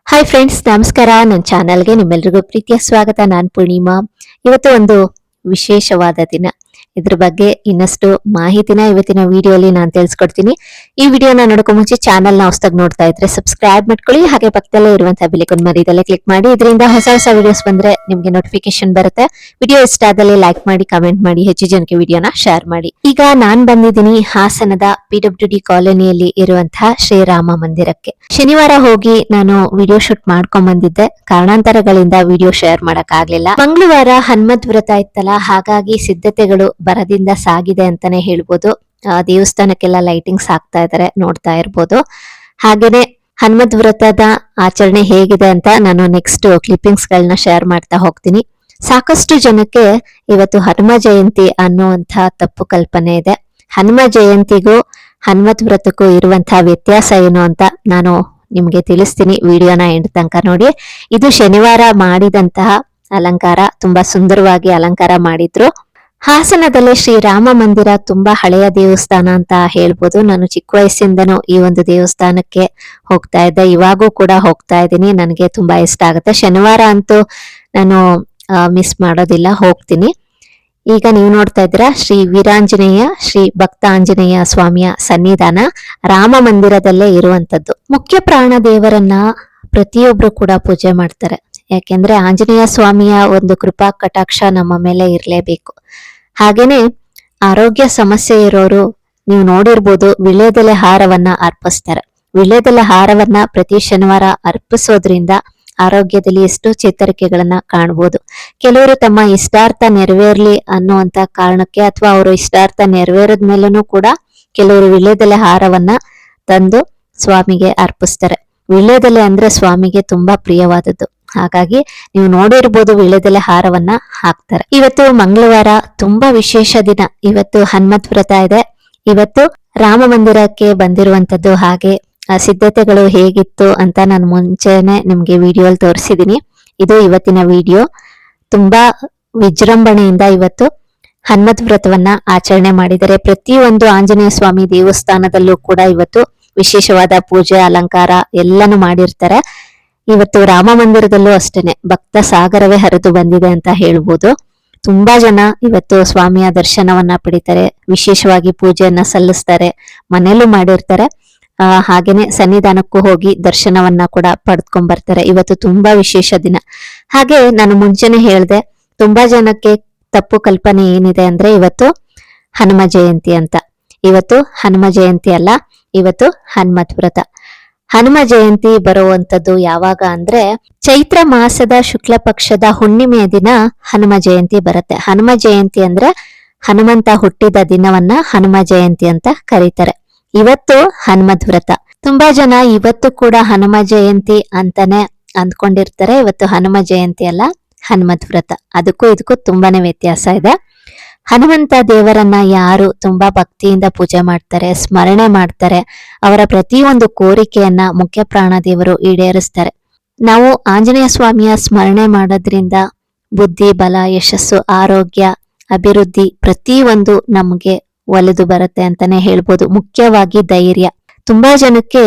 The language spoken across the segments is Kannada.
ಹಾಯ್ ಫ್ರೆಂಡ್ಸ್, ನಮಸ್ಕಾರ. ನನ್ನ ಚಾನಲ್ಗೆ ನಿಮ್ಮೆಲ್ರಿಗೂ ಪ್ರೀತಿಯ ಸ್ವಾಗತ. ನಾನು ಪೂರ್ಣಿಮಾ. ಇವತ್ತು ಒಂದು ವಿಶೇಷವಾದ ದಿನ. ಇದ್ರ ಬಗ್ಗೆ ಇನ್ನಷ್ಟು ಮಾಹಿತಿನ ಇವತ್ತಿನ ವಿಡಿಯೋಲಿ ನಾನು ತಿಳಿಸ್ಕೊಡ್ತೀನಿ. ಈ ವಿಡಿಯೋನ ನೋಡೋಕೆ ಮುಂಚೆ ಚಾನಲ್ನ ಹೊಸದಾಗಿ ನೋಡ್ತಾ ಇದ್ರೆ ಸಬ್ಸ್ಕ್ರೈಬ್ ಮಾಡ್ಕೊಳ್ಳಿ. ಹಾಗೆ ಪಕ್ಕದಲ್ಲೇ ಇರುವಂತಹ ಬೆಲ್ ಐಕಾನ್ ಮರಿದಲ್ಲೇ ಕ್ಲಿಕ್ ಮಾಡಿ. ಇದರಿಂದ ಹೊಸ ಹೊಸ ವಿಡಿಯೋಸ್ ಬಂದ್ರೆ ನಿಮ್ಗೆ ನೋಟಿಫಿಕೇಶನ್ ಬರುತ್ತೆ. ವಿಡಿಯೋ ಇಷ್ಟ ಆದಲ್ಲಿ ಲೈಕ್ ಮಾಡಿ, ಕಮೆಂಟ್ ಮಾಡಿ, ಹೆಚ್ಚು ಜನಕ್ಕೆ ವಿಡಿಯೋನ ಶೇರ್ ಮಾಡಿ. ಈಗ ನಾನ್ ಬಂದಿದ್ದೀನಿ ಹಾಸನದ PWD ಕಾಲೋನಿಯಲ್ಲಿ ಇರುವಂತಹ ಶ್ರೀರಾಮ ಮಂದಿರಕ್ಕೆ. ಶನಿವಾರ ಹೋಗಿ ನಾನು ವಿಡಿಯೋ ಶೂಟ್ ಮಾಡ್ಕೊಂಡ್ ಬಂದಿದ್ದೆ. ಕಾರಣಾಂತರಗಳಿಂದ ವಿಡಿಯೋ ಶೇರ್ ಮಾಡಕ್ ಆಗ್ಲಿಲ್ಲ. ಮಂಗಳವಾರ ಹನುಮತ್ ವ್ರತ ಇತ್ತಲ್ಲ, ಹಾಗಾಗಿ ಸಿದ್ಧತೆಗಳು ಬರದಿಂದ ಸಾಗಿದೆ ಅಂತಾನೆ ಹೇಳ್ಬೋದು. ದೇವಸ್ಥಾನಕ್ಕೆಲ್ಲ ಲೈಟಿಂಗ್ಸ್ ಹಾಕ್ತಾ ಇದಾರೆ, ನೋಡ್ತಾ ಇರ್ಬೋದು. ಹಾಗೇನೆ ಹನುಮತ್ ವ್ರತದ ಆಚರಣೆ ಹೇಗಿದೆ ಅಂತ ನಾನು ನೆಕ್ಸ್ಟ್ ಕ್ಲಿಪ್ಪಿಂಗ್ಸ್ ಗಳನ್ನ ಶೇರ್ ಮಾಡ್ತಾ ಹೋಗ್ತೀನಿ. ಸಾಕಷ್ಟು ಜನಕ್ಕೆ ಇವತ್ತು ಹನುಮ ಜಯಂತಿ ಅನ್ನುವಂತ ತಪ್ಪು ಕಲ್ಪನೆ ಇದೆ. ಹನುಮ ಜಯಂತಿಗೂ ಹನುಮತ್ ವ್ರತಕ್ಕೂ ಇರುವಂತಹ ವ್ಯತ್ಯಾಸ ಏನು ಅಂತ ನಾನು ನಿಮ್ಗೆ ತಿಳಿಸ್ತೀನಿ. ವಿಡಿಯೋನ ಎಂಡ್ ತನಕ ನೋಡಿ. ಇದು ಶನಿವಾರ ಮಾಡಿದಂತಹ ಅಲಂಕಾರ, ತುಂಬಾ ಸುಂದರವಾಗಿ ಅಲಂಕಾರ ಮಾಡಿದ್ರು. ಹಾಸನದಲ್ಲಿ ಶ್ರೀರಾಮ ಮಂದಿರ ತುಂಬಾ ಹಳೆಯ ದೇವಸ್ಥಾನ ಅಂತ ಹೇಳ್ಬೋದು. ನಾನು ಚಿಕ್ಕ ವಯಸ್ಸಿಂದನೂ ಈ ಒಂದು ದೇವಸ್ಥಾನಕ್ಕೆ ಹೋಗ್ತಾ ಇದ್ದೆ, ಇವಾಗೂ ಕೂಡ ಹೋಗ್ತಾ ಇದ್ದೀನಿ. ನನಗೆ ತುಂಬಾ ಇಷ್ಟ ಆಗುತ್ತೆ. ಶನಿವಾರ ಅಂತೂ ನಾನು ಮಿಸ್ ಮಾಡೋದಿಲ್ಲ, ಹೋಗ್ತೀನಿ. ಈಗ ನೀವು ನೋಡ್ತಾ ಇದ್ದೀರಾ ಶ್ರೀ ವೀರಾಂಜನೇಯ ಶ್ರೀ ಭಕ್ತ ಆಂಜನೇಯ ಸ್ವಾಮಿಯ ಸನ್ನಿಧಾನ ರಾಮ ಮಂದಿರದಲ್ಲೇ ಇರುವಂತದ್ದು. ಮುಖ್ಯ ಪ್ರಾಣ ದೇವರನ್ನ ಪ್ರತಿಯೊಬ್ರು ಕೂಡ ಪೂಜೆ ಮಾಡ್ತಾರೆ. ಯಾಕೆಂದ್ರೆ ಆಂಜನೇಯ ಸ್ವಾಮಿಯ ಒಂದು ಕೃಪಾ ಕಟಾಕ್ಷ ನಮ್ಮ ಮೇಲೆ ಇರ್ಲೇಬೇಕು. ಹಾಗೇನೆ ಆರೋಗ್ಯ ಸಮಸ್ಯೆ ಇರೋರು ನೀವು ನೋಡಿರ್ಬೋದು, ವಿಳ್ಯದೆಲೆ ಹಾರವನ್ನ ಅರ್ಪಿಸ್ತಾರೆ. ವಿಳ್ಯದೆಲೆ ಹಾರವನ್ನ ಪ್ರತಿ ಶನಿವಾರ ಅರ್ಪಿಸೋದ್ರಿಂದ ಆರೋಗ್ಯದಲ್ಲಿ ಎಷ್ಟು ಚೇತರಿಕೆಗಳನ್ನ ಕಾಣಬಹುದು. ಕೆಲವರು ತಮ್ಮ ಇಷ್ಟಾರ್ಥ ನೆರವೇರ್ಲಿ ಅನ್ನುವಂತ ಕಾರಣಕ್ಕೆ ಅಥವಾ ಅವರು ಇಷ್ಟಾರ್ಥ ನೆರವೇರದ ಮೇಲೂ ಕೂಡ ಕೆಲವರು ವಿಳ್ಯದೆಲೆ ಹಾರವನ್ನ ತಂದು ಸ್ವಾಮಿಗೆ ಅರ್ಪಿಸ್ತಾರೆ. ವಿಳ್ಯದೆಲೆ ಅಂದ್ರೆ ಸ್ವಾಮಿಗೆ ತುಂಬಾ ಪ್ರಿಯವಾದದ್ದು. ಹಾಗಾಗಿ ನೀವು ನೋಡಿರ್ಬೋದು, ವಿಳ್ಯದೆಲೆ ಹಾರವನ್ನ ಹಾಕ್ತಾರೆ. ಇವತ್ತು ಮಂಗಳವಾರ, ತುಂಬಾ ವಿಶೇಷ ದಿನ. ಇವತ್ತು ಹನುಮತ್ ವ್ರತ ಇದೆ. ಇವತ್ತು ರಾಮ ಮಂದಿರಕ್ಕೆ ಬಂದಿರುವಂತದ್ದು. ಹಾಗೆ ಸಿದ್ಧತೆಗಳು ಹೇಗಿತ್ತು ಅಂತ ನಾನು ಮುಂಚೆನೆ ನಿಮ್ಗೆ ವಿಡಿಯೋಲ್ ತೋರಿಸಿದೀನಿ. ಇದು ಇವತ್ತಿನ ವಿಡಿಯೋ. ತುಂಬಾ ವಿಜೃಂಭಣೆಯಿಂದ ಇವತ್ತು ಹನುಮತ್ ವ್ರತವನ್ನ ಆಚರಣೆ ಮಾಡಿದರೆ. ಪ್ರತಿಯೊಂದು ಆಂಜನೇಯ ಸ್ವಾಮಿ ದೇವಸ್ಥಾನದಲ್ಲೂ ಕೂಡ ಇವತ್ತು ವಿಶೇಷವಾದ ಪೂಜೆ, ಅಲಂಕಾರ ಎಲ್ಲಾನು ಮಾಡಿರ್ತಾರೆ. ಇವತ್ತು ರಾಮ ಮಂದಿರದಲ್ಲೂ ಅಷ್ಟೇನೆ ಭಕ್ತ ಸಾಗರವೇ ಹರಿದು ಬಂದಿದೆ ಅಂತ ಹೇಳ್ಬೋದು. ತುಂಬಾ ಜನ ಇವತ್ತು ಸ್ವಾಮಿಯ ದರ್ಶನವನ್ನ ಪಡಿತಾರೆ, ವಿಶೇಷವಾಗಿ ಪೂಜೆಯನ್ನ ಸಲ್ಲಿಸ್ತಾರೆ, ಮನೆಯಲ್ಲೂ ಮಾಡಿರ್ತಾರೆ. ಹಾಗೇನೆ ಸನ್ನಿಧಾನಕ್ಕೂ ಹೋಗಿ ದರ್ಶನವನ್ನ ಕೂಡ ಪಡೆದ್ಕೊಂಡ್ ಬರ್ತಾರೆ. ಇವತ್ತು ತುಂಬಾ ವಿಶೇಷ ದಿನ. ಹಾಗೆ ನಾನು ಮುಂಚೆನೆ ಹೇಳ್ದೆ, ತುಂಬಾ ಜನಕ್ಕೆ ತಪ್ಪು ಕಲ್ಪನೆ ಏನಿದೆ ಅಂದ್ರೆ ಇವತ್ತು ಹನುಮ ಜಯಂತಿ ಅಂತ. ಇವತ್ತು ಹನುಮ ಜಯಂತಿ ಅಲ್ಲ, ಇವತ್ತು ಹನುಮತ್ ವ್ರತ. ಹನುಮ ಜಯಂತಿ ಬರುವಂತದ್ದು ಯಾವಾಗ ಅಂದ್ರೆ ಚೈತ್ರ ಮಾಸದ ಶುಕ್ಲ ಪಕ್ಷದ ಹುಣ್ಣಿಮೆಯ ದಿನ ಹನುಮ ಜಯಂತಿ ಬರುತ್ತೆ. ಹನುಮ ಜಯಂತಿ ಅಂದ್ರೆ ಹನುಮಂತ ಹುಟ್ಟಿದ ದಿನವನ್ನ ಹನುಮ ಜಯಂತಿ ಅಂತ ಕರೀತಾರೆ. ಇವತ್ತು ಹನುಮದ್ ವ್ರತ. ತುಂಬಾ ಜನ ಇವತ್ತು ಕೂಡ ಹನುಮ ಜಯಂತಿ ಅಂತಾನೆ ಅಂದ್ಕೊಂಡಿರ್ತಾರೆ. ಇವತ್ತು ಹನುಮ ಜಯಂತಿ ಅಲ್ಲ, ಹನುಮದ್ ವ್ರತ. ಅದಕ್ಕೂ ಇದಕ್ಕೂ ತುಂಬಾನೇ ವ್ಯತ್ಯಾಸ ಇದೆ. ಹನುಮಂತ ದೇವರನ್ನ ಯಾರು ತುಂಬಾ ಭಕ್ತಿಯಿಂದ ಪೂಜೆ ಮಾಡ್ತಾರೆ, ಸ್ಮರಣೆ ಮಾಡ್ತಾರೆ, ಅವರ ಪ್ರತಿಯೊಂದು ಕೋರಿಕೆಯನ್ನ ಮುಖ್ಯ ಪ್ರಾಣ ದೇವರು ಈಡೇರಿಸ್ತಾರೆ. ನಾವು ಆಂಜನೇಯ ಸ್ವಾಮಿಯ ಸ್ಮರಣೆ ಮಾಡೋದ್ರಿಂದ ಬುದ್ಧಿ, ಬಲ, ಯಶಸ್ಸು, ಆರೋಗ್ಯ, ಅಭಿವೃದ್ಧಿ ಪ್ರತಿಯೊಂದು ನಮ್ಗೆ ಒಲಿದು ಬರುತ್ತೆ ಅಂತಾನೆ ಹೇಳ್ಬೋದು. ಮುಖ್ಯವಾಗಿ ಧೈರ್ಯ. ತುಂಬಾ ಜನಕ್ಕೆ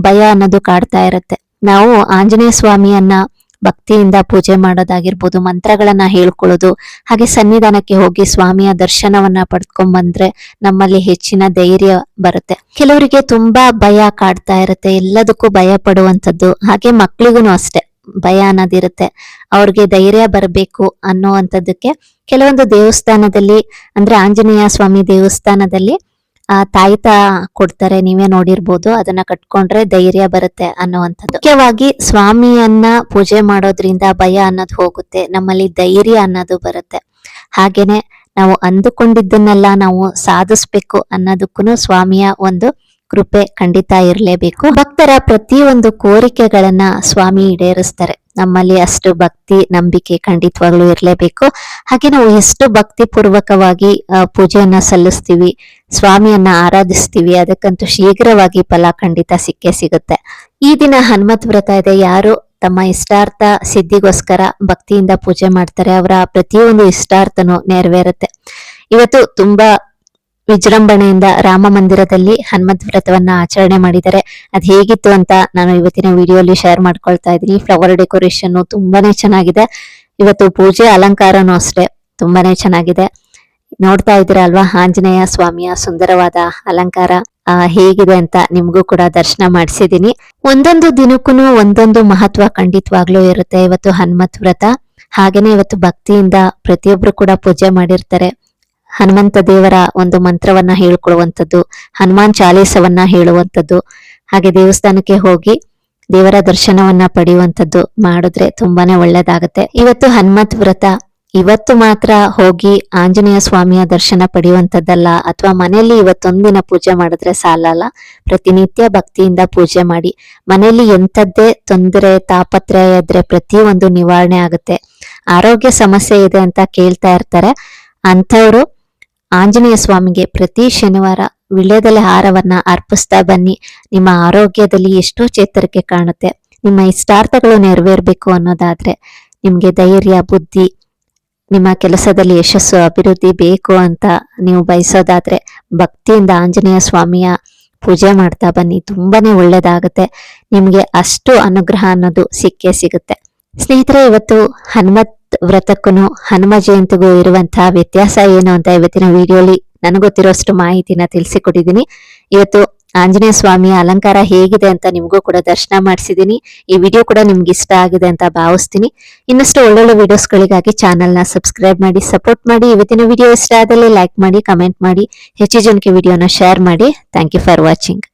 ಭಯ ಅನ್ನೋದು ಕಾಡ್ತಾ ಇರುತ್ತೆ. ನಾವು ಆಂಜನೇಯ ಸ್ವಾಮಿಯನ್ನ ಭಕ್ತಿಯಿಂದ ಪೂಜೆ ಮಾಡೋದಾಗಿರ್ಬೋದು, ಮಂತ್ರಗಳನ್ನ ಹೇಳ್ಕೊಳ್ಳೋದು, ಹಾಗೆ ಸನ್ನಿಧಾನಕ್ಕೆ ಹೋಗಿ ಸ್ವಾಮಿಯ ದರ್ಶನವನ್ನ ಪಡ್ಕೊಂಡ್ ಬಂದ್ರೆ ನಮ್ಮಲ್ಲಿ ಹೆಚ್ಚಿನ ಧೈರ್ಯ ಬರುತ್ತೆ. ಕೆಲವರಿಗೆ ತುಂಬಾ ಭಯ ಕಾಡ್ತಾ ಇರುತ್ತೆ, ಎಲ್ಲದಕ್ಕೂ ಭಯ ಪಡುವಂಥದ್ದು. ಹಾಗೆ ಮಕ್ಳಿಗೂ ಅಷ್ಟೇ ಭಯ ಅನ್ನೋದಿರುತ್ತೆ. ಅವ್ರಿಗೆ ಧೈರ್ಯ ಬರಬೇಕು ಅನ್ನುವಂಥದ್ದಕ್ಕೆ ಕೆಲವೊಂದು ದೇವಸ್ಥಾನದಲ್ಲಿ, ಅಂದ್ರೆ ಆಂಜನೇಯ ಸ್ವಾಮಿ ದೇವಸ್ಥಾನದಲ್ಲಿ ತಾಯ್ತ ಕೊಡ್ತಾರೆ, ನೀವೇ ನೋಡಿರ್ಬೋದು. ಅದನ್ನ ಕಟ್ಕೊಂಡ್ರೆ ಧೈರ್ಯ ಬರುತ್ತೆ ಅನ್ನುವಂಥದ್ದು. ಮುಖ್ಯವಾಗಿ ಸ್ವಾಮಿಯನ್ನ ಪೂಜೆ ಮಾಡೋದ್ರಿಂದ ಭಯ ಅನ್ನೋದು ಹೋಗುತ್ತೆ, ನಮ್ಮಲ್ಲಿ ಧೈರ್ಯ ಅನ್ನೋದು ಬರುತ್ತೆ. ಹಾಗೇನೆ ನಾವು ಅಂದುಕೊಂಡಿದ್ದನ್ನೆಲ್ಲ ನಾವು ಸಾಧಿಸ್ಬೇಕು ಅನ್ನೋದಕ್ಕೂ ಸ್ವಾಮಿಯ ಒಂದು ಕೃಪೆ ಖಂಡಿತ ಇರಲೇಬೇಕು. ಭಕ್ತರ ಪ್ರತಿಯೊಂದು ಕೋರಿಕೆಗಳನ್ನ ಸ್ವಾಮಿ ಈಡೇರಿಸ್ತಾರೆ. ನಮ್ಮಲ್ಲಿ ಅಷ್ಟು ಭಕ್ತಿ, ನಂಬಿಕೆ ಖಂಡಿತವಾಗ್ಲೂ ಇರಲೇಬೇಕು. ಹಾಗೆ ನಾವು ಎಷ್ಟು ಭಕ್ತಿ ಪೂರ್ವಕವಾಗಿ ಪೂಜೆಯನ್ನ ಸಲ್ಲಿಸ್ತೀವಿ, ಸ್ವಾಮಿಯನ್ನ ಆರಾಧಿಸ್ತೀವಿ, ಅದಕ್ಕಂತೂ ಶೀಘ್ರವಾಗಿ ಫಲ ಖಂಡಿತ ಸಿಕ್ಕೇ ಸಿಗುತ್ತೆ. ಈ ದಿನ ಹನುಮತ್ ವ್ರತ ಇದೆ. ಯಾರು ತಮ್ಮ ಇಷ್ಟಾರ್ಥ ಸಿದ್ಧಿಗೋಸ್ಕರ ಭಕ್ತಿಯಿಂದ ಪೂಜೆ ಮಾಡ್ತಾರೆ, ಅವರ ಪ್ರತಿಯೊಂದು ಇಷ್ಟಾರ್ಥನೂ ನೆರವೇರುತ್ತೆ. ಇವತ್ತು ತುಂಬಾ ವಿಜೃಂಭಣೆಯಿಂದ ರಾಮ ಮಂದಿರದಲ್ಲಿ ಹನುಮಂತ ವ್ರತವನ್ನ ಆಚರಣೆ ಮಾಡಿದ್ದಾರೆ. ಅದ್ ಹೇಗಿತ್ತು ಅಂತ ನಾನು ಇವತ್ತಿನ ವಿಡಿಯೋಲಿ ಶೇರ್ ಮಾಡ್ಕೊಳ್ತಾ ಇದ್ದೀನಿ. ಫ್ಲವರ್ ಡೆಕೋರೇಷನ್ ತುಂಬಾನೇ ಚೆನ್ನಾಗಿದೆ. ಇವತ್ತು ಪೂಜೆ ಅಲಂಕಾರನೂ ಅಷ್ಟೇ ತುಂಬಾನೇ ಚೆನ್ನಾಗಿದೆ. ನೋಡ್ತಾ ಇದ್ದೀರಾ ಅಲ್ವಾ, ಆಂಜನೇಯ ಸ್ವಾಮಿಯ ಸುಂದರವಾದ ಅಲಂಕಾರ ಹೇಗಿದೆ ಅಂತ ನಿಮ್ಗೂ ಕೂಡ ದರ್ಶನ ಮಾಡಿಸಿದೀನಿ. ಒಂದೊಂದು ದಿನಕ್ಕೂ ಒಂದೊಂದು ಮಹತ್ವ ಖಂಡಿತವಾಗ್ಲೂ ಇರುತ್ತೆ. ಇವತ್ತು ಹನುಮತ್ ವ್ರತ, ಹಾಗೇನೆ ಇವತ್ತು ಭಕ್ತಿಯಿಂದ ಪ್ರತಿಯೊಬ್ರು ಕೂಡ ಪೂಜೆ ಮಾಡಿರ್ತಾರೆ. ಹನುಮಂತ ದೇವರ ಒಂದು ಮಂತ್ರವನ್ನ ಹೇಳ್ಕೊಡುವಂಥದ್ದು, ಹನುಮಾನ್ ಚಾಲೀಸವನ್ನ ಹೇಳುವಂಥದ್ದು, ಹಾಗೆ ದೇವಸ್ಥಾನಕ್ಕೆ ಹೋಗಿ ದೇವರ ದರ್ಶನವನ್ನ ಪಡೆಯುವಂಥದ್ದು ಮಾಡಿದ್ರೆ ತುಂಬಾನೇ ಒಳ್ಳೇದಾಗತ್ತೆ. ಇವತ್ತು ಹನುಮತ್ ವ್ರತ ಇವತ್ತು ಮಾತ್ರ ಹೋಗಿ ಆಂಜನೇಯ ಸ್ವಾಮಿಯ ದರ್ಶನ ಪಡೆಯುವಂಥದ್ದಲ್ಲ, ಅಥವಾ ಮನೆಯಲ್ಲಿ ಇವತ್ತೊಂದಿನ ಪೂಜೆ ಮಾಡಿದ್ರೆ ಸಾಲಲ್ಲ. ಪ್ರತಿನಿತ್ಯ ಭಕ್ತಿಯಿಂದ ಪೂಜೆ ಮಾಡಿ. ಮನೆಯಲ್ಲಿ ಎಂಥದ್ದೇ ತೊಂದರೆ ತಾಪತ್ರಯ ಇದ್ರೆ ಪ್ರತಿಯೊಂದು ನಿವಾರಣೆ ಆಗುತ್ತೆ. ಆರೋಗ್ಯ ಸಮಸ್ಯೆ ಇದೆ ಅಂತ ಕೇಳ್ತಾ ಇರ್ತಾರೆ, ಅಂಥವ್ರು ಆಂಜನೇಯ ಸ್ವಾಮಿಗೆ ಪ್ರತಿ ಶನಿವಾರ ವಿಳ್ಯದೆಲೆ ಹಾರವನ್ನ ಅರ್ಪಿಸ್ತಾ ಬನ್ನಿ. ನಿಮ್ಮ ಆರೋಗ್ಯದಲ್ಲಿ ಎಷ್ಟೋ ಚೇತರಿಕೆ ಕಾಣುತ್ತೆ. ನಿಮ್ಮ ಇಷ್ಟಾರ್ಥಗಳು ನೆರವೇರ್ಬೇಕು ಅನ್ನೋದಾದ್ರೆ, ನಿಮ್ಗೆ ಧೈರ್ಯ, ಬುದ್ಧಿ, ನಿಮ್ಮ ಕೆಲಸದಲ್ಲಿ ಯಶಸ್ಸು, ಅಭಿವೃದ್ಧಿ ಬೇಕು ಅಂತ ನೀವು ಬಯಸೋದಾದ್ರೆ ಭಕ್ತಿಯಿಂದ ಆಂಜನೇಯ ಸ್ವಾಮಿಯ ಪೂಜೆ ಮಾಡ್ತಾ ಬನ್ನಿ. ತುಂಬಾನೇ ಒಳ್ಳೇದಾಗುತ್ತೆ. ನಿಮ್ಗೆ ಅಷ್ಟು ಅನುಗ್ರಹ ಅನ್ನೋದು ಸಿಕ್ಕೇ ಸಿಗುತ್ತೆ. ಸ್ನೇಹಿತರೆ, ಇವತ್ತು ಹನುಮತ್ ವ್ರತಕ್ಕೂ ಹನುಮ ಜಯಂತಿಗೂ ಇರುವಂತಹ ವ್ಯತ್ಯಾಸ ಏನು ಅಂತ ಇವತ್ತಿನ ವಿಡಿಯೋಲಿ ನನಗೊತ್ತಿರೋಷ್ಟು ಮಾಹಿತಿನ ತಿಳಿಸಿಕೊಟ್ಟಿದ್ದೀನಿ. ಇವತ್ತು ಆಂಜನೇಯ ಸ್ವಾಮಿಯ ಅಲಂಕಾರ ಹೇಗಿದೆ ಅಂತ ನಿಮಗೂ ಕೂಡ ದರ್ಶನ ಮಾಡಿಸಿದ್ದೀನಿ. ಈ ವಿಡಿಯೋ ಕೂಡ ನಿಮ್ಗೆ ಇಷ್ಟ ಆಗಿದೆ ಅಂತ ಭಾವಿಸ್ತೀನಿ. ಇನ್ನಷ್ಟು ಒಳ್ಳೊಳ್ಳೆ ವಿಡಿಯೋಸ್ಗಳಿಗಾಗಿ ಚಾನಲ್ನ ಸಬ್ಸ್ಕ್ರೈಬ್ ಮಾಡಿ, ಸಪೋರ್ಟ್ ಮಾಡಿ. ಇವತ್ತಿನ ವಿಡಿಯೋ ಇಷ್ಟ ಆದಲ್ಲಿ ಲೈಕ್ ಮಾಡಿ, ಕಮೆಂಟ್ ಮಾಡಿ, ಹೆಚ್ಚು ಜನಕ್ಕೆ ವಿಡಿಯೋನ ಶೇರ್ ಮಾಡಿ. Thank you for watching.